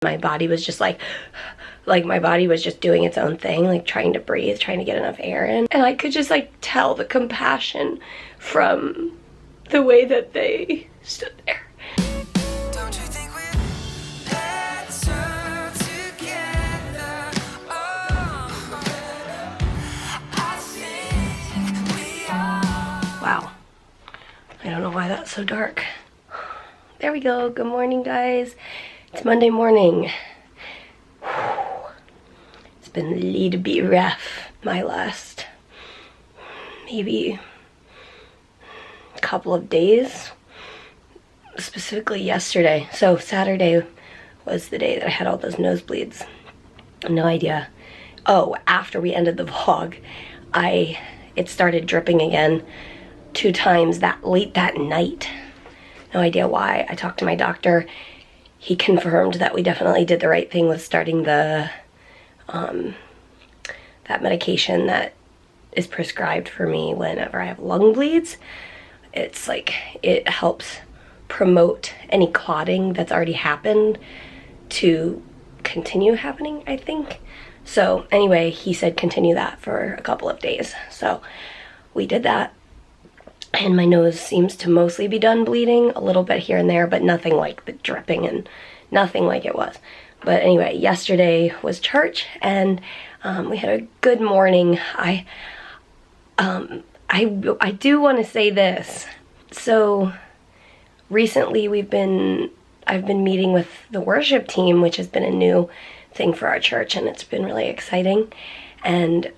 My body was just like my body was just doing its own thing, like trying to breathe, trying to get enough air in. And I could just like tell the compassion from the way that they stood there. Don't you think we're better together? Oh, I think we are. Wow. I don't know why that's so dark. There we go. Good morning, guys. It's Monday morning. It's been a little bit rough. My last maybe couple of days, specifically yesterday. So Saturday was the day that I had all those nosebleeds. No idea. Oh, after we ended the vlog, it started dripping again 2 times that late that night. No idea why. I talked to my doctor. He confirmed that we definitely did the right thing with starting the that medication that is prescribed for me whenever I have lung bleeds. It's like it helps promote any clotting that's already happened to continue happening, I think. So anyway, he said continue that for a couple of days. So we did that. And my nose seems to mostly be done bleeding, a little bit here and there, but nothing like the dripping and nothing like it was. But anyway, yesterday was church, and we had a good morning. I do want to say this. So recently I've been meeting with the worship team, which has been a new thing for our church, and it's been really exciting. And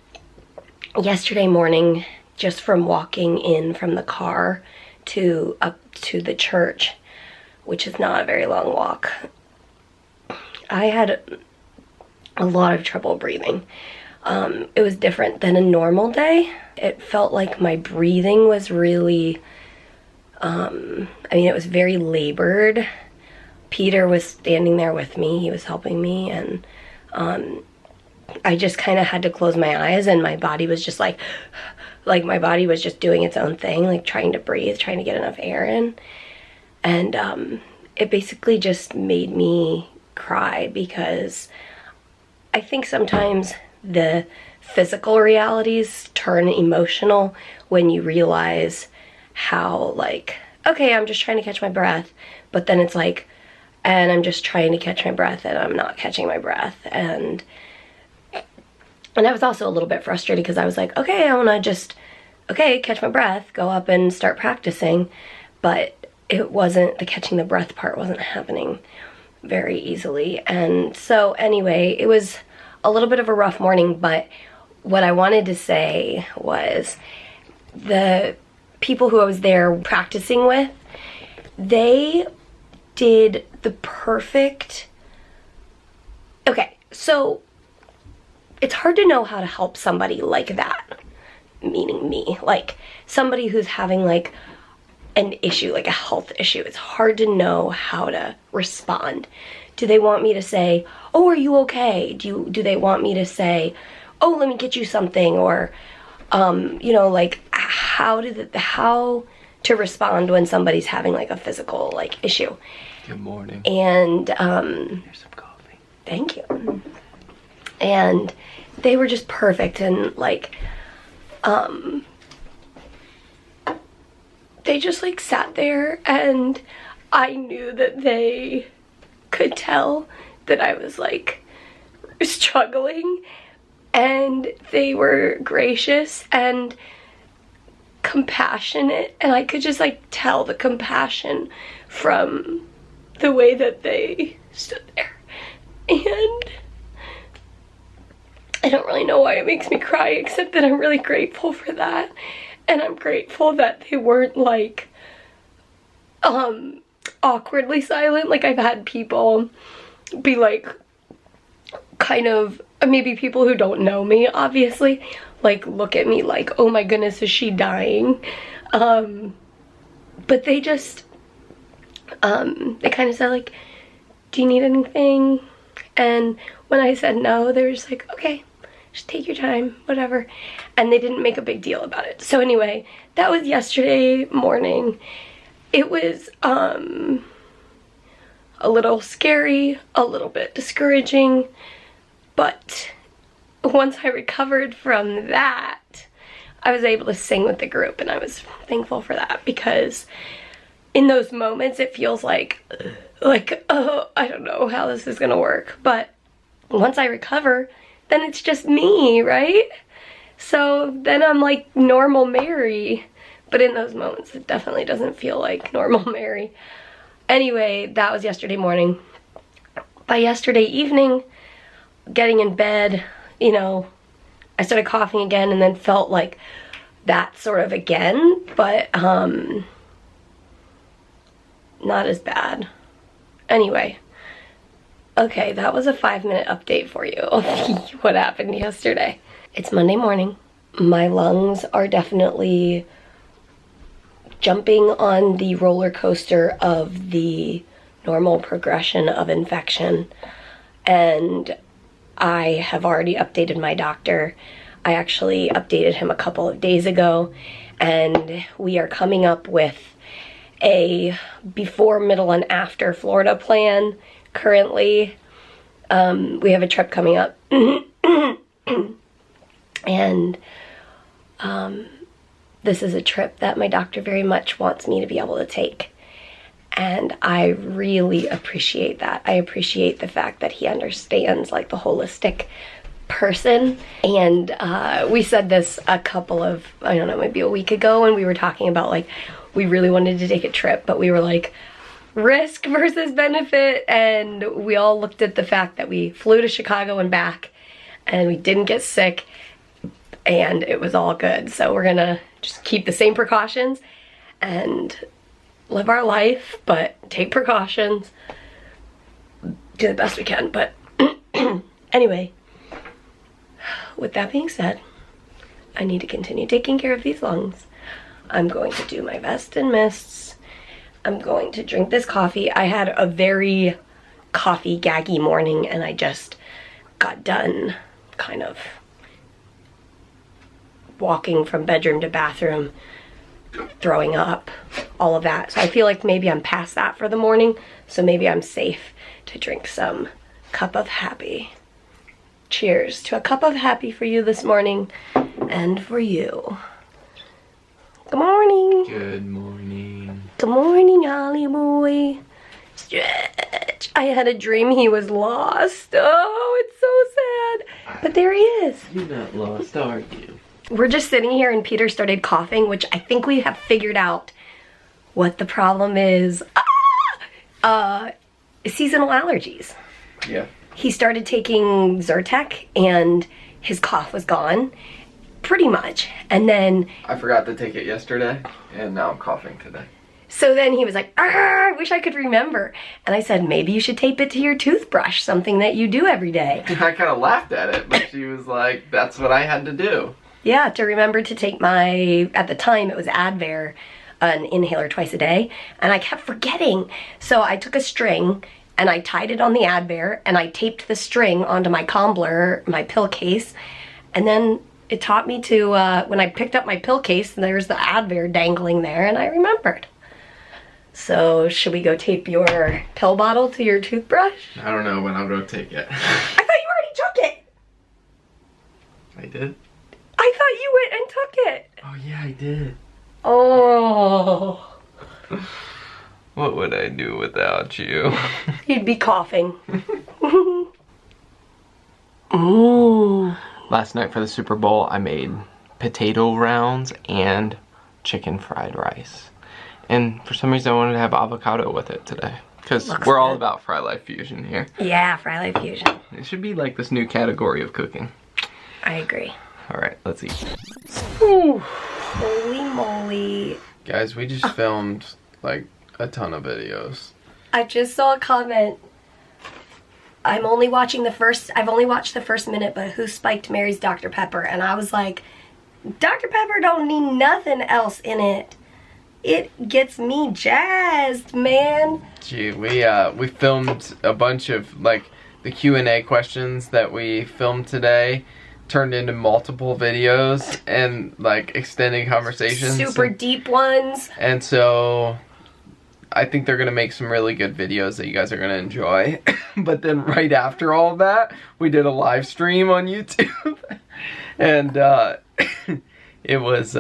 yesterday morning, just from walking in from the car to up to the church, which is not a very long walk, I had a lot of trouble breathing. It was different than a normal day. It felt like my breathing was really, it was very labored. Peter was standing there with me. He was helping me, and I just kind of had to close my eyes, and my body was just like my body was just doing its own thing, like trying to breathe, trying to get enough air in. And it basically just made me cry, because I think sometimes the physical realities turn emotional when you realize how, like, okay, I'm just trying to catch my breath, but then it's like, and I'm just trying to catch my breath and I'm not catching my breath. And I was also a little bit frustrated because I was like, okay, I want to just, catch my breath, go up and start practicing. But it wasn't, the catching the breath part wasn't happening very easily. And so anyway, it was a little bit of a rough morning, but what I wanted to say was the people who I was there practicing with, they did the perfect, so it's hard to know how to help somebody like that, meaning me, like somebody who's having like an issue, like a health issue. It's hard to know how to respond. Do they want me to say, oh, are you okay? Do they want me to say, oh, let me get you something? Or, like how to respond when somebody's having like a physical like issue. Good morning. And, here's some coffee. Thank you. And they were just perfect, and like, they just like sat there, and I knew that they could tell that I was like struggling, and they were gracious and compassionate, and I could just like tell the compassion from the way that they stood there. And I don't really know why it makes me cry, except that I'm really grateful for that. And I'm grateful that they weren't like awkwardly silent. Like, I've had people be like, kind of, maybe people who don't know me, obviously, like look at me like, oh my goodness, is she dying? But they just, they kind of said like, do you need anything? And when I said no, they were just like, okay, just take your time, whatever. And they didn't make a big deal about it. So anyway, that was yesterday morning. It was a little scary, a little bit discouraging, but once I recovered from that, I was able to sing with the group, and I was thankful for that, because in those moments it feels like, oh, I don't know how this is gonna work, but once I recover, then it's just me, right? So then I'm like normal Mary, but in those moments it definitely doesn't feel like normal Mary. Anyway, that was yesterday morning. By yesterday evening, getting in bed, you know, I started coughing again and then felt like that sort of again, but not as bad. Anyway, okay, that was a 5-minute update for you of what happened yesterday. It's Monday morning. My lungs are definitely jumping on the roller coaster of the normal progression of infection, and I have already updated my doctor. I actually updated him a couple of days ago, and we are coming up with a before, middle, and after Florida plan currently. We have a trip coming up, and this is a trip that my doctor very much wants me to be able to take. And I really appreciate that. I appreciate the fact that he understands like the holistic person. And we said this a couple of, I don't know, maybe a week ago, when we were talking about like, we really wanted to take a trip, but we were like, risk versus benefit. And we all looked at the fact that we flew to Chicago and back, and we didn't get sick, and it was all good. So we're gonna just keep the same precautions and live our life, but take precautions, do the best we can. But anyway, with that being said, I need to continue taking care of these lungs. I'm going to do my vest and mists. I'm going to drink this coffee. I had a very coffee gaggy morning, and I just got done kind of walking from bedroom to bathroom, throwing up, all of that. So I feel like maybe I'm past that for the morning, so maybe I'm safe to drink some cup of happy. Cheers to a cup of happy for you this morning, and for you. Good morning. Good morning. Good morning, Ollie boy. Stretch. I had a dream he was lost. Oh, it's so sad. But there he is. You're not lost, are you? We're just sitting here, and Peter started coughing, which I think we have figured out what the problem is. Seasonal allergies. Yeah. He started taking Zyrtec, and his cough was gone, pretty much. And then I forgot to take it yesterday, and now I'm coughing today. so then he was like, I wish I could remember. And I said, maybe you should tape it to your toothbrush, something that you do every day. I kind of laughed at it, but she was like, that's what I had to do. Yeah, to remember to take my, at the time it was Advair, an inhaler twice a day, and I kept forgetting. So I took a string and I tied it on the Advair, and I taped the string onto my Combler, my pill case, and then it taught me to, when I picked up my pill case, there's the Advair dangling there, and I remembered. So should we go tape your pill bottle to your toothbrush? I don't know when I'll go take it. I thought you already took it. I did? I thought you went and took it. Oh yeah, I did. Oh. What would I do without you? You'd be coughing. Ooh. Last night for the Super Bowl, I made potato rounds and chicken fried rice. And for some reason, I wanted to have avocado with it today. Because we're all about Frey Life Fusion here. Yeah, Frey Life Fusion. It should be like this new category of cooking. I agree. Alright, let's eat. Ooh. Holy moly. Guys, we just filmed like a ton of videos. I just saw a comment. I've only watched the first minute, but who spiked Mary's Dr. Pepper? And I was like, Dr. Pepper don't need nothing else in it. It gets me jazzed, man. Gee, we filmed a bunch of like the Q&A questions that we filmed today turned into multiple videos and like extending conversations. Super deep ones. And so I think they're gonna make some really good videos that you guys are gonna enjoy. But then right after all that, we did a live stream on YouTube. And it was,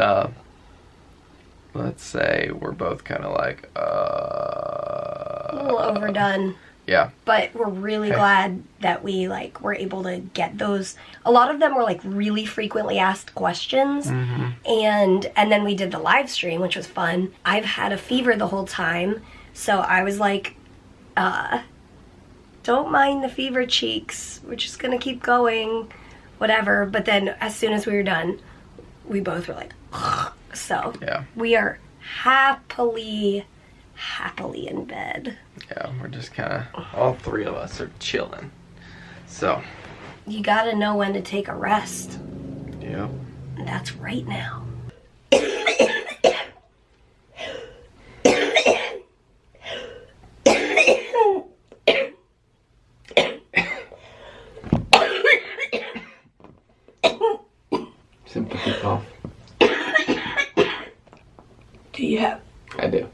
let's say we're both kind of like, a little overdone. Yeah. But we're really glad that we like were able to get those. A lot of them were like really frequently asked questions. And then we did the live stream, which was fun. I've had a fever the whole time, so I was like, don't mind the fever cheeks. We're just gonna keep going, whatever. But then as soon as we were done, we both were like, so yeah, we are happily in bed. Yeah, we're just kind of, all three of us are chilling. So you gotta know when to take a rest. Yeah. And that's right now. Sympathy cough. Do you have? I do.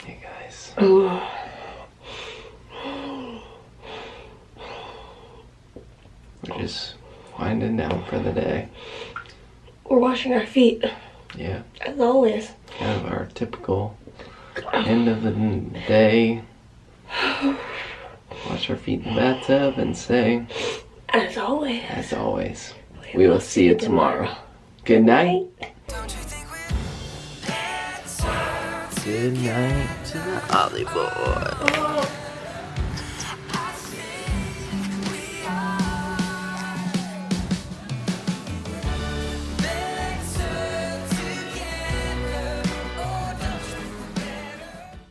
Hey guys. We're just winding down for the day. We're washing our feet. Yeah. As always. Kind of our typical end of the day. Wash our feet in the bathtub and say, as always. As always. We will see you tomorrow. Good night. Good night to the Hollywood.